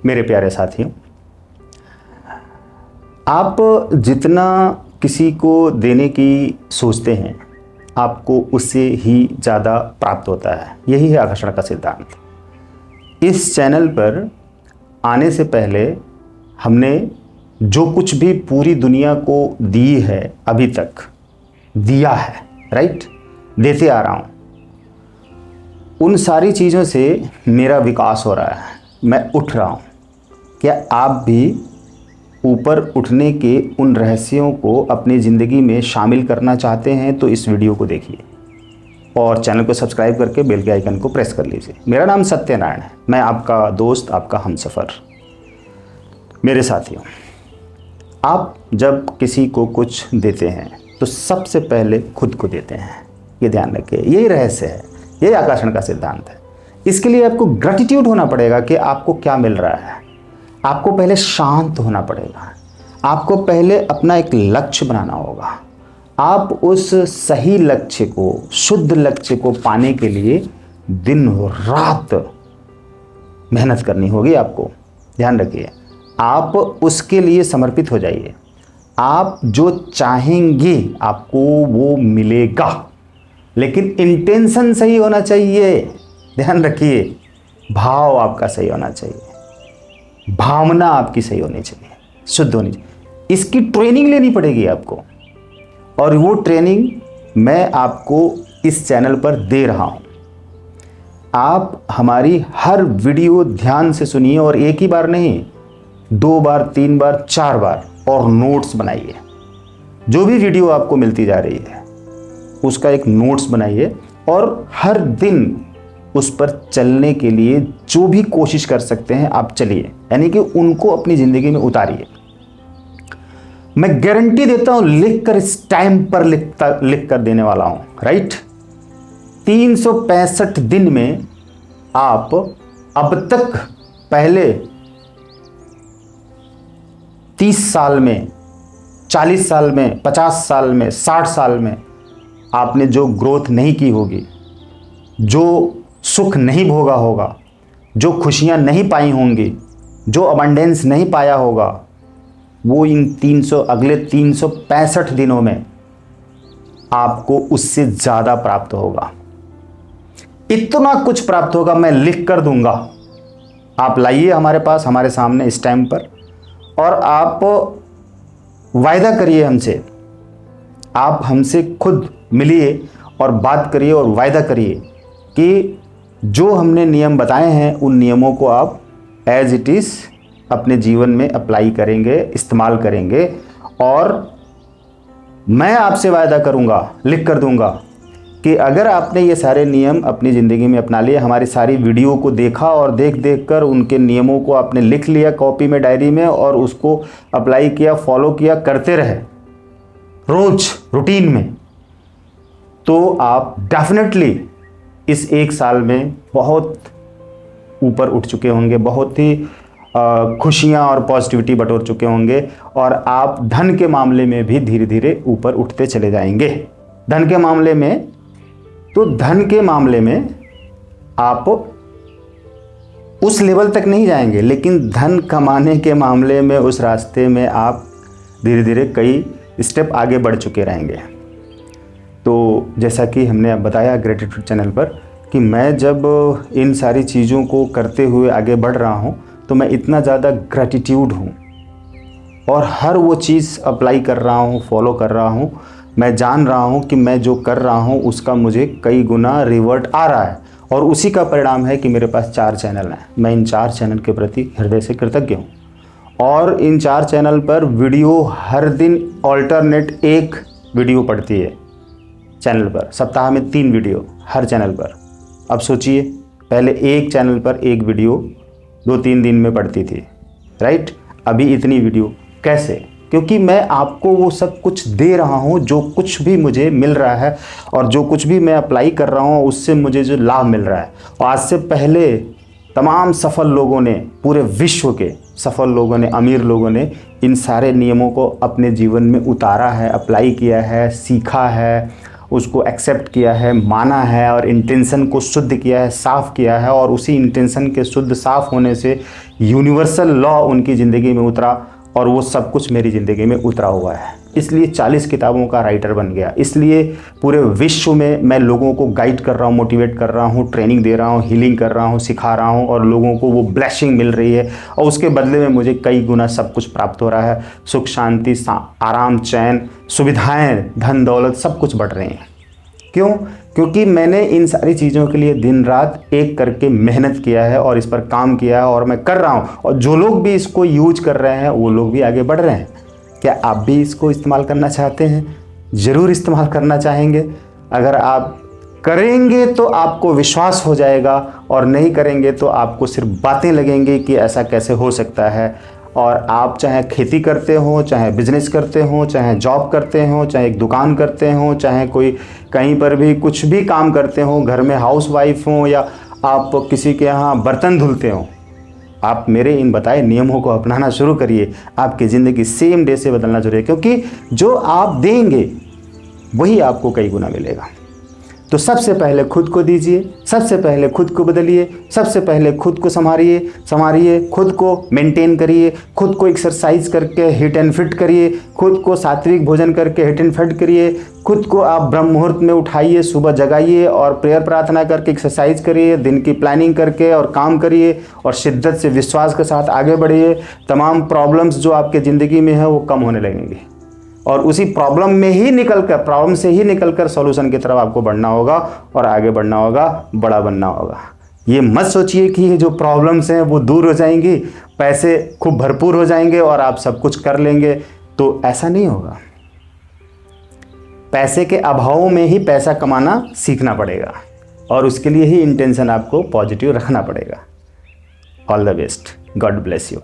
मेरे प्यारे साथियों, आप जितना किसी को देने की सोचते हैं आपको उससे ही ज़्यादा प्राप्त होता है। यही है आकर्षण का सिद्धांत। इस चैनल पर आने से पहले हमने जो कुछ भी पूरी दुनिया को दी है, अभी तक दिया है, राइट, देते आ रहा हूँ, उन सारी चीज़ों से मेरा विकास हो रहा है, मैं उठ रहा हूँ। क्या आप भी ऊपर उठने के उन रहस्यों को अपनी ज़िंदगी में शामिल करना चाहते हैं? तो इस वीडियो को देखिए और चैनल को सब्सक्राइब करके बेल के आइकन को प्रेस कर लीजिए। मेरा नाम सत्यनारायण है, मैं आपका दोस्त, आपका हमसफ़र। मेरे साथियों, आप जब किसी को कुछ देते हैं तो सबसे पहले खुद को देते हैं। ये ध्यान रखिए, यही रहस्य है, यही आकर्षण का सिद्धांत है। इसके लिए आपको ग्रैटिट्यूड होना पड़ेगा कि आपको क्या मिल रहा है। आपको पहले शांत होना पड़ेगा, आपको पहले अपना एक लक्ष्य बनाना होगा। आप उस सही लक्ष्य को, शुद्ध लक्ष्य को पाने के लिए दिन रात मेहनत करनी होगी आपको। ध्यान रखिए, आप उसके लिए समर्पित हो जाइए। आप जो चाहेंगे आपको वो मिलेगा, लेकिन इंटेंशन सही होना चाहिए। ध्यान रखिए, भाव आपका सही होना चाहिए, भावना आपकी सही होनी चाहिए, शुद्ध होनी चाहिए। इसकी ट्रेनिंग लेनी पड़ेगी आपको, और वो ट्रेनिंग मैं आपको इस चैनल पर दे रहा हूँ। आप हमारी हर वीडियो ध्यान से सुनिए, और एक ही बार नहीं, 2 बार, 3 बार, 4 बार, और नोट्स बनाइए। जो भी वीडियो आपको मिलती जा रही है उसका एक नोट्स बनाइए, और हर दिन उस पर चलने के लिए जो भी कोशिश कर सकते हैं आप चलिए, यानी कि उनको अपनी ज़िंदगी में उतारिए। मैं गारंटी देता हूं, लिख कर इस टाइम पर लिख कर देने वाला हूं, राइट। 365 दिन में आप अब तक पहले 30 साल में, 40 साल में, 50 साल में, 60 साल में आपने जो ग्रोथ नहीं की होगी, जो सुख नहीं भोगा होगा, जो खुशियां नहीं पाई होंगी, जो अबंडेंस नहीं पाया होगा, वो इन अगले 365 दिनों में आपको उससे ज़्यादा प्राप्त होगा। इतना कुछ प्राप्त होगा, मैं लिख कर दूंगा। आप लाइए हमारे पास, हमारे सामने इस टाइम पर, और आप वायदा करिए हमसे। आप हमसे खुद मिलिए और बात करिए और वायदा करिए कि जो हमने नियम बताए हैं उन नियमों को आप एज इट इज़ अपने जीवन में अप्लाई करेंगे, इस्तेमाल करेंगे। और मैं आपसे वायदा करूंगा, लिख कर दूंगा कि अगर आपने ये सारे नियम अपनी ज़िंदगी में अपना लिए, हमारी सारी वीडियो को देखा और देख कर उनके नियमों को आपने लिख लिया कॉपी में, डायरी में, और उसको अप्लाई किया, फॉलो किया, करते रहे रोज़ रूटीन में, तो आप डेफिनेटली इस 1 साल में बहुत ऊपर उठ चुके होंगे, बहुत ही खुशियाँ और पॉजिटिविटी बटोर चुके होंगे, और आप धन के मामले में भी धीरे धीरे ऊपर उठते चले जाएंगे। धन के मामले में, तो धन के मामले में आप उस लेवल तक नहीं जाएंगे, लेकिन धन कमाने के मामले में उस रास्ते में आप धीरे धीरे कई स्टेप आगे बढ़ चुके रहेंगे। तो जैसा कि हमने अब बताया ग्रेटिट्यूड चैनल पर कि मैं जब इन सारी चीज़ों को करते हुए आगे बढ़ रहा हूँ तो मैं इतना ज़्यादा ग्रेटिट्यूड हूँ, और हर वो चीज़ अप्लाई कर रहा हूँ, फॉलो कर रहा हूँ। मैं जान रहा हूँ कि मैं जो कर रहा हूँ उसका मुझे कई गुना रिवर्ट आ रहा है, और उसी का परिणाम है कि मेरे पास 4 चैनल हैं। मैं इन 4 चैनल के प्रति हृदय से कृतज्ञ हूँ, और इन 4 चैनल पर वीडियो हर दिन ऑल्टरनेट 1 वीडियो पड़ती है चैनल पर। सप्ताह में 3 वीडियो हर चैनल पर। अब सोचिए, पहले एक चैनल पर 1 वीडियो 2-3 दिन में पड़ती थी, राइट। अभी इतनी वीडियो कैसे? क्योंकि मैं आपको वो सब कुछ दे रहा हूँ, जो कुछ भी मुझे मिल रहा है और जो कुछ भी मैं अप्लाई कर रहा हूँ उससे मुझे जो लाभ मिल रहा है। और आज से पहले तमाम सफल लोगों ने, पूरे विश्व के सफल लोगों ने, अमीर लोगों ने इन सारे नियमों को अपने जीवन में उतारा है, अप्लाई किया है, सीखा है, उसको एक्सेप्ट किया है, माना है और इंटेंशन को शुद्ध किया है, साफ़ किया है, और उसी इंटेंशन के शुद्ध साफ़ होने से यूनिवर्सल लॉ उनकी ज़िंदगी में उतरा और वो सब कुछ मेरी ज़िंदगी में उतरा हुआ है। इसलिए 40 किताबों का राइटर बन गया। इसलिए पूरे विश्व में मैं लोगों को गाइड कर रहा हूँ, मोटिवेट कर रहा हूँ, ट्रेनिंग दे रहा हूँ, हीलिंग कर रहा हूँ, सिखा रहा हूँ, और लोगों को वो ब्लेसिंग मिल रही है और उसके बदले में मुझे कई गुना सब कुछ प्राप्त हो रहा है। सुख, शांति, आराम, चैन, सुविधाएँ, धन दौलत सब कुछ बढ़ रहे हैं। क्यों? क्योंकि मैंने इन सारी चीज़ों के लिए दिन रात एक करके मेहनत किया है और इस पर काम किया है और मैं कर रहा हूँ, और जो लोग भी इसको यूज कर रहे हैं वो लोग भी आगे बढ़ रहे हैं। क्या आप भी इसको इस्तेमाल करना चाहते हैं? ज़रूर इस्तेमाल करना चाहेंगे। अगर आप करेंगे तो आपको विश्वास हो जाएगा, और नहीं करेंगे तो आपको सिर्फ बातें लगेंगी कि ऐसा कैसे हो सकता है। और आप चाहे खेती करते हो, चाहे बिजनेस करते हो, चाहे जॉब करते हो, चाहे एक दुकान करते हो, चाहे कोई कहीं पर भी कुछ भी काम करते हो, घर में हाउसवाइफ हो या आप किसी के यहाँ बर्तन धुलते हो, आप मेरे इन बताए नियमों को अपनाना शुरू करिए। आपकी ज़िंदगी सेम डे से बदलना शुरू है, क्योंकि जो आप देंगे वही आपको कई गुना मिलेगा। तो सबसे पहले खुद को दीजिए, सबसे पहले खुद को बदलिए, सबसे पहले खुद को संवारिए, खुद को मेंटेन करिए, खुद को एक्सरसाइज करके हिट एंड फिट करिए, खुद को सात्विक भोजन करके हिट एंड फिट करिए, खुद को आप ब्रह्म मुहूर्त में उठाइए, सुबह जगाइए और प्रेयर प्रार्थना करके एक्सरसाइज करिए, दिन की प्लानिंग करके और काम करिए और शिद्दत से विश्वास के साथ आगे बढ़िए। तमाम प्रॉब्लम्स जो आपके ज़िंदगी में है वो कम होने लगेंगे, और उसी प्रॉब्लम से ही निकलकर सॉल्यूशन की तरफ आपको बढ़ना होगा और आगे बढ़ना होगा, बड़ा बनना होगा। ये मत सोचिए कि ये जो प्रॉब्लम्स हैं वो दूर हो जाएंगी, पैसे खूब भरपूर हो जाएंगे और आप सब कुछ कर लेंगे, तो ऐसा नहीं होगा। पैसे के अभाव में ही पैसा कमाना सीखना पड़ेगा, और उसके लिए ही इंटेंशन आपको पॉजिटिव रखना पड़ेगा। All the best, God bless you.